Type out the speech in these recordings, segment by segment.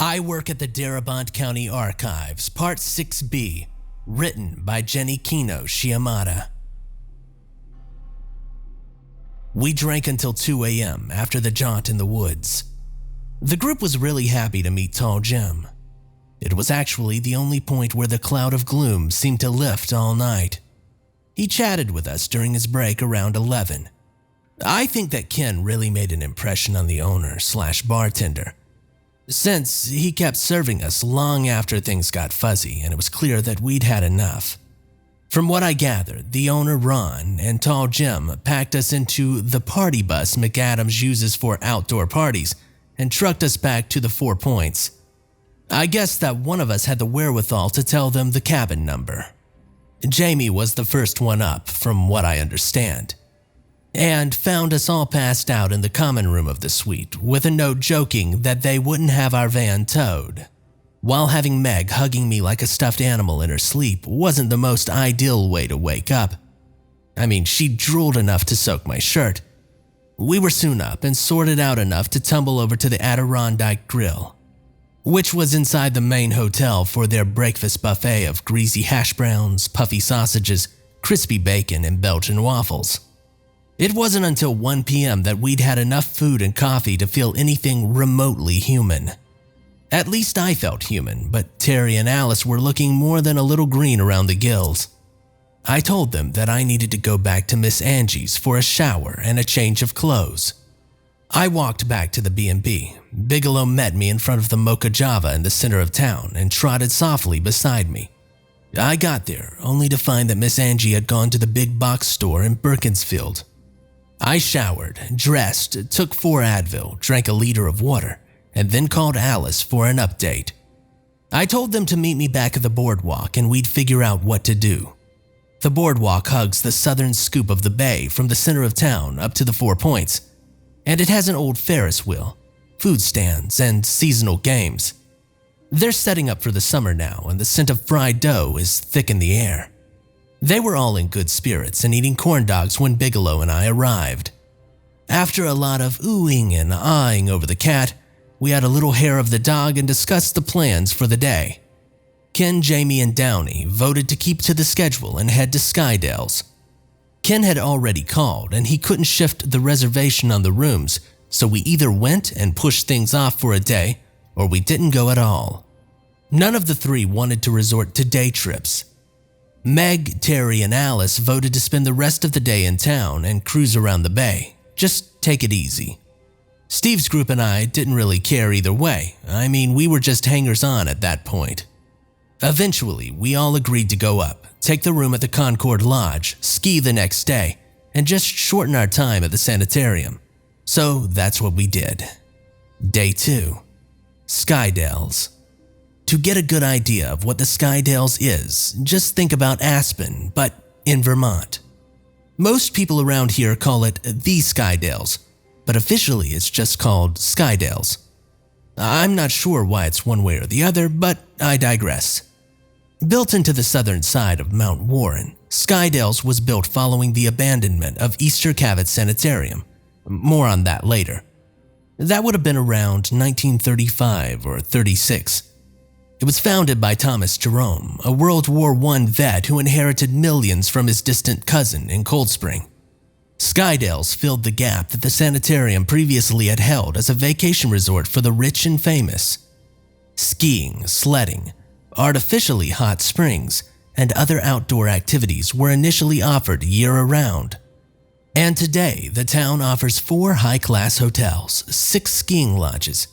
I work at the Darabont County Archives, Part 6B, written by JenniKinoShimatta. We drank until 2 a.m. after the jaunt in the woods. The group was really happy to meet Tall Jim. It was actually the only point where the cloud of gloom seemed to lift all night. He chatted with us during his break around 11. I think that Ken really made an impression on the owner/bartender, since he kept serving us long after things got fuzzy and it was clear that we'd had enough. From what I gathered, the owner, Ron, and Tall Jim packed us into the party bus McAdams uses for outdoor parties and trucked us back to the 4 Points. I guess that one of us had the wherewithal to tell them the cabin number. Jamie was the first one up, from what I understand, and found us all passed out in the common room of the suite with a note joking that they wouldn't have our van towed. While having Meg hugging me like a stuffed animal in her sleep wasn't the most ideal way to wake up. I mean, she drooled enough to soak my shirt. We were soon up and sorted out enough to tumble over to the Adirondack Grill, which was inside the main hotel, for their breakfast buffet of greasy hash browns, puffy sausages, crispy bacon, and Belgian waffles. It wasn't until 1 p.m. that we'd had enough food and coffee to feel anything remotely human. At least I felt human, but Terry and Alice were looking more than a little green around the gills. I told them that I needed to go back to Miss Angie's for a shower and a change of clothes. I walked back to the B&B. Bigelow met me in front of the Mocha Java in the center of town and trotted softly beside me. I got there only to find that Miss Angie had gone to the big box store in Beaconsfield. I showered, dressed, took 4 Advil, drank a liter of water, and then called Alice for an update. I told them to meet me back at the boardwalk and we'd figure out what to do. The boardwalk hugs the southern scoop of the bay from the center of town up to the 4 Points, and it has an old Ferris wheel, food stands, and seasonal games. They're setting up for the summer now, and the scent of fried dough is thick in the air. They were all in good spirits and eating corn dogs when Bigelow and I arrived. After a lot of oohing and ahhing over the cat, we had a little hair of the dog and discussed the plans for the day. Ken, Jamie, and Downey voted to keep to the schedule and head to Skydale's. Ken had already called and he couldn't shift the reservation on the rooms, so we either went and pushed things off for a day or we didn't go at all. None of the three wanted to resort to day trips. Meg, Terry, and Alice voted to spend the rest of the day in town and cruise around the bay. Just take it easy. Steve's group and I didn't really care either way. I mean, we were just hangers-on at that point. Eventually, we all agreed to go up, take the room at the Concord Lodge, ski the next day, and just shorten our time at the sanitarium. So that's what we did. Day 2. Skydale's. To get a good idea of what the Skydale's is, just think about Aspen, but in Vermont. Most people around here call it the Skydale's, but officially it's just called Skydale's. I'm not sure why it's one way or the other, but I digress. Built into the southern side of Mount Warren, Skydale's was built following the abandonment of Easter Cavett Sanitarium. More on that later. That would have been around 1935 or 36. It was founded by Thomas Jerome, a World War I vet who inherited millions from his distant cousin in Cold Spring. Skydale's filled the gap that the sanitarium previously had held as a vacation resort for the rich and famous. Skiing, sledding, artificially hot springs, and other outdoor activities were initially offered year-round. And today, the town offers 4 high-class hotels, 6 skiing lodges,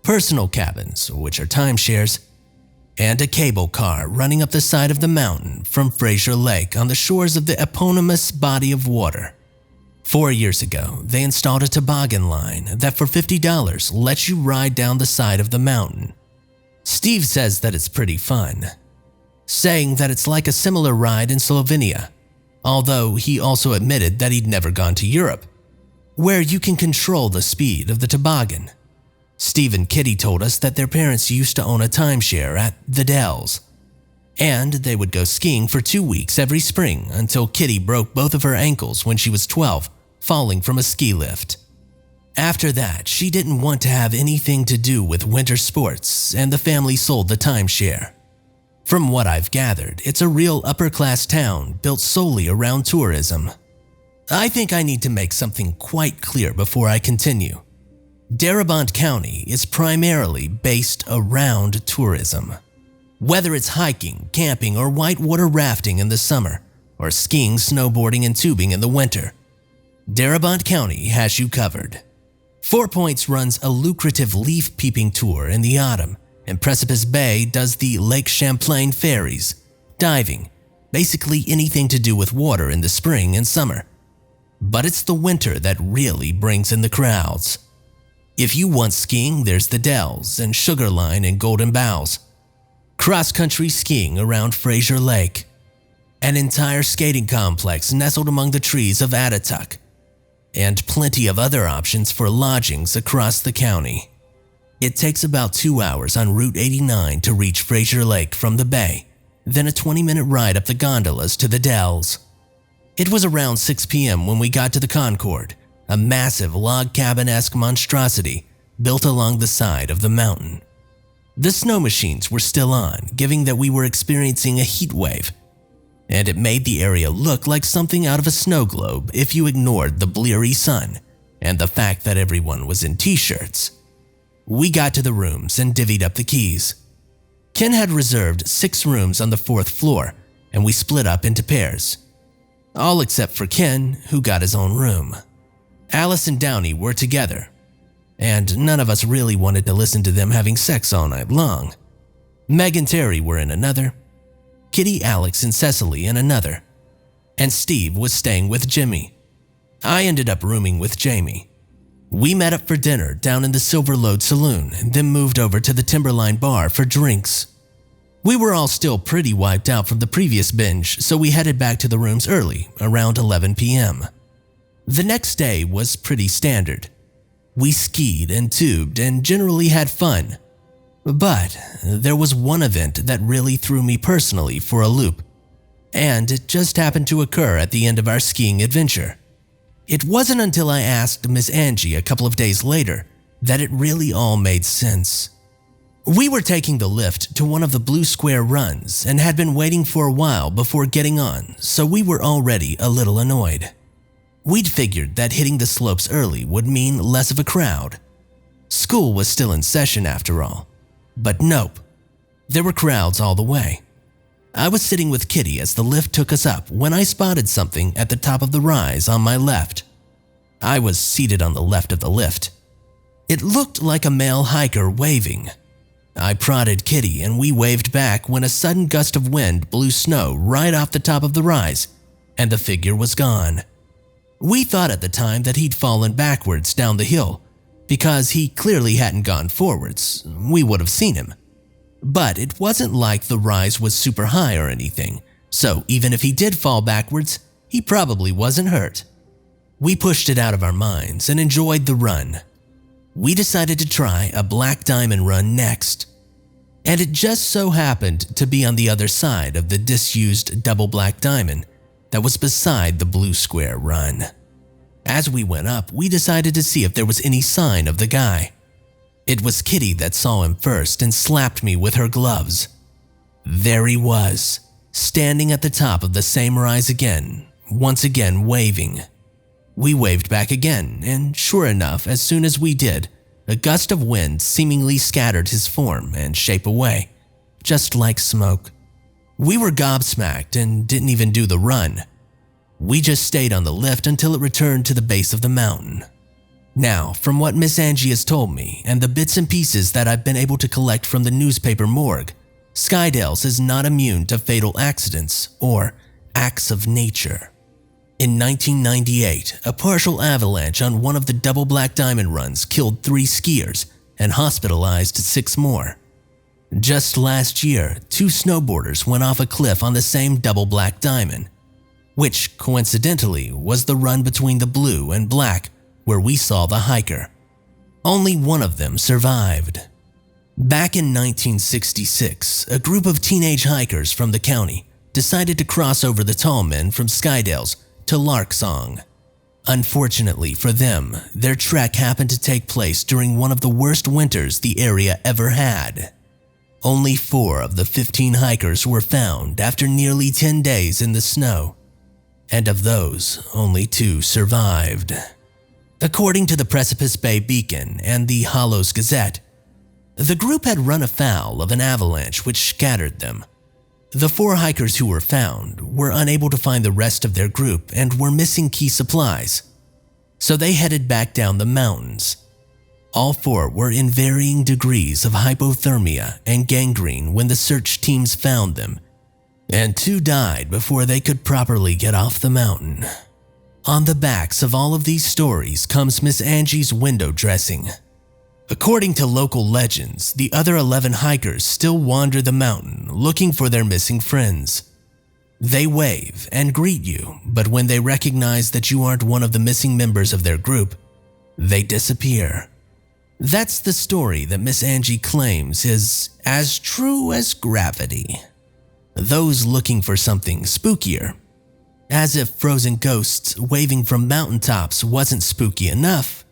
personal cabins, which are timeshares, and a cable car running up the side of the mountain from Fraser Lake on the shores of the eponymous body of water. 4 years ago, they installed a toboggan line that for $50 lets you ride down the side of the mountain. Steve says that it's pretty fun, saying that it's like a similar ride in Slovenia, although he also admitted that he'd never gone to Europe, where you can control the speed of the toboggan. Steve and Kitty told us that their parents used to own a timeshare at the Dells, and they would go skiing for 2 weeks every spring until Kitty broke both of her ankles when she was 12, falling from a ski lift. After that, she didn't want to have anything to do with winter sports, and the family sold the timeshare. From what I've gathered, it's a real upper-class town built solely around tourism. I think I need to make something quite clear before I continue. Darabont County is primarily based around tourism. Whether it's hiking, camping, or whitewater rafting in the summer, or skiing, snowboarding, and tubing in the winter, Darabont County has you covered. 4 Points runs a lucrative leaf peeping tour in the autumn, and Precipice Bay does the Lake Champlain ferries, diving, basically anything to do with water in the spring and summer. But it's the winter that really brings in the crowds. If you want skiing, there's the Dells and Sugar Line and Golden Bows. Cross-country skiing around Fraser Lake. An entire skating complex nestled among the trees of Attatuck. And plenty of other options for lodgings across the county. It takes about 2 hours on Route 89 to reach Fraser Lake from the bay, then a 20-minute ride up the gondolas to the Dells. It was around 6 p.m. when we got to the Concord, a massive log cabin-esque monstrosity built along the side of the mountain. The snow machines were still on, giving that we were experiencing a heat wave, and it made the area look like something out of a snow globe if you ignored the bleary sun and the fact that everyone was in t-shirts. We got to the rooms and divvied up the keys. Ken had reserved 6 rooms on the 4th floor, and we split up into pairs. All except for Ken, who got his own room. Alice and Downey were together, and none of us really wanted to listen to them having sex all night long. Meg and Terry were in another, Kitty, Alex, and Cecily in another, and Steve was staying with Jimmy. I ended up rooming with Jamie. We met up for dinner down in the Silver Lode Saloon and then moved over to the Timberline Bar for drinks. We were all still pretty wiped out from the previous binge, so we headed back to the rooms early, around 11 p.m. The next day was pretty standard. We skied and tubed and generally had fun. But there was one event that really threw me personally for a loop, and it just happened to occur at the end of our skiing adventure. It wasn't until I asked Miss Angie a couple of days later that it really all made sense. We were taking the lift to one of the Blue Square runs and had been waiting for a while before getting on, so we were already a little annoyed. We'd figured that hitting the slopes early would mean less of a crowd. School was still in session after all. But nope, there were crowds all the way. I was sitting with Kitty as the lift took us up when I spotted something at the top of the rise on my left. I was seated on the left of the lift. It looked like a male hiker waving. I prodded Kitty and we waved back when a sudden gust of wind blew snow right off the top of the rise, and the figure was gone. We thought at the time that he'd fallen backwards down the hill, because he clearly hadn't gone forwards. We would have seen him. But it wasn't like the rise was super high or anything, so even if he did fall backwards, he probably wasn't hurt. We pushed it out of our minds and enjoyed the run. We decided to try a black diamond run next, and it just so happened to be on the other side of the disused double black diamond that was beside the Blue Square run. As we went up, we decided to see if there was any sign of the guy. It was Kitty that saw him first and slapped me with her gloves. There he was, standing at the top of the same rise again, once again waving. We waved back again, and sure enough, as soon as we did, a gust of wind seemingly scattered his form and shape away, just like smoke. We were gobsmacked and didn't even do the run. We just stayed on the lift until it returned to the base of the mountain. Now, from what Miss Angie has told me and the bits and pieces that I've been able to collect from the newspaper morgue, Skydales is not immune to fatal accidents or acts of nature. In 1998, a partial avalanche on one of the double black diamond runs killed 3 skiers and hospitalized 6 more. Just last year, 2 snowboarders went off a cliff on the same double black diamond, which coincidentally was the run between the blue and black where we saw the hiker. Only one of them survived. Back in 1966, a group of teenage hikers from the county decided to cross over the Tallmen from Skydales to Larksong. Unfortunately for them, their trek happened to take place during one of the worst winters the area ever had. Only 4 of the 15 hikers were found after nearly 10 days in the snow, and of those, only 2 survived. According to the Precipice Bay Beacon and the Hollows Gazette, the group had run afoul of an avalanche which scattered them. The 4 hikers who were found were unable to find the rest of their group and were missing key supplies, so they headed back down the mountains. All 4 were in varying degrees of hypothermia and gangrene when the search teams found them, and 2 died before they could properly get off the mountain. On the backs of all of these stories comes Miss Angie's window dressing. According to local legends, the other 11 hikers still wander the mountain looking for their missing friends. They wave and greet you, but when they recognize that you aren't one of the missing members of their group, they disappear. That's the story that Miss Angie claims is as true as gravity. Those looking for something spookier. As if frozen ghosts waving from mountaintops wasn't spooky enough,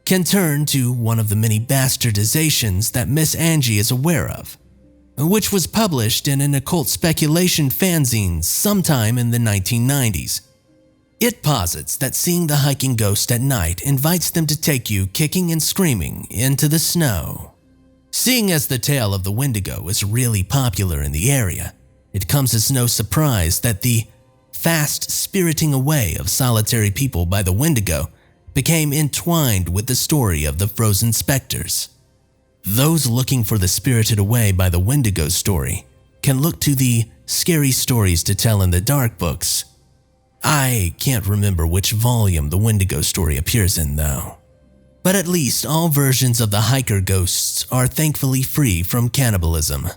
can turn to one of the many bastardizations that Miss Angie is aware of, which was published in an occult speculation fanzine sometime in the 1990s. It posits that seeing the hiking ghost at night invites them to take you kicking and screaming into the snow. Seeing as the tale of the Wendigo is really popular in the area, it comes as no surprise that the fast spiriting away of solitary people by the Wendigo became entwined with the story of the frozen specters. Those looking for the spirited away by the Wendigo story can look to the Scary Stories to Tell in the Dark books. I can't remember which volume the Wendigo story appears in though. But at least all versions of the hiker ghosts are thankfully free from cannibalism.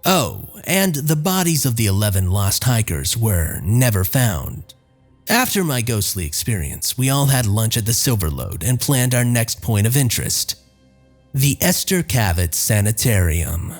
Oh, and the bodies of the 11 lost hikers were never found. After my ghostly experience, we all had lunch at the Silverlode and planned our next point of interest, the Esther Cavett Sanitarium.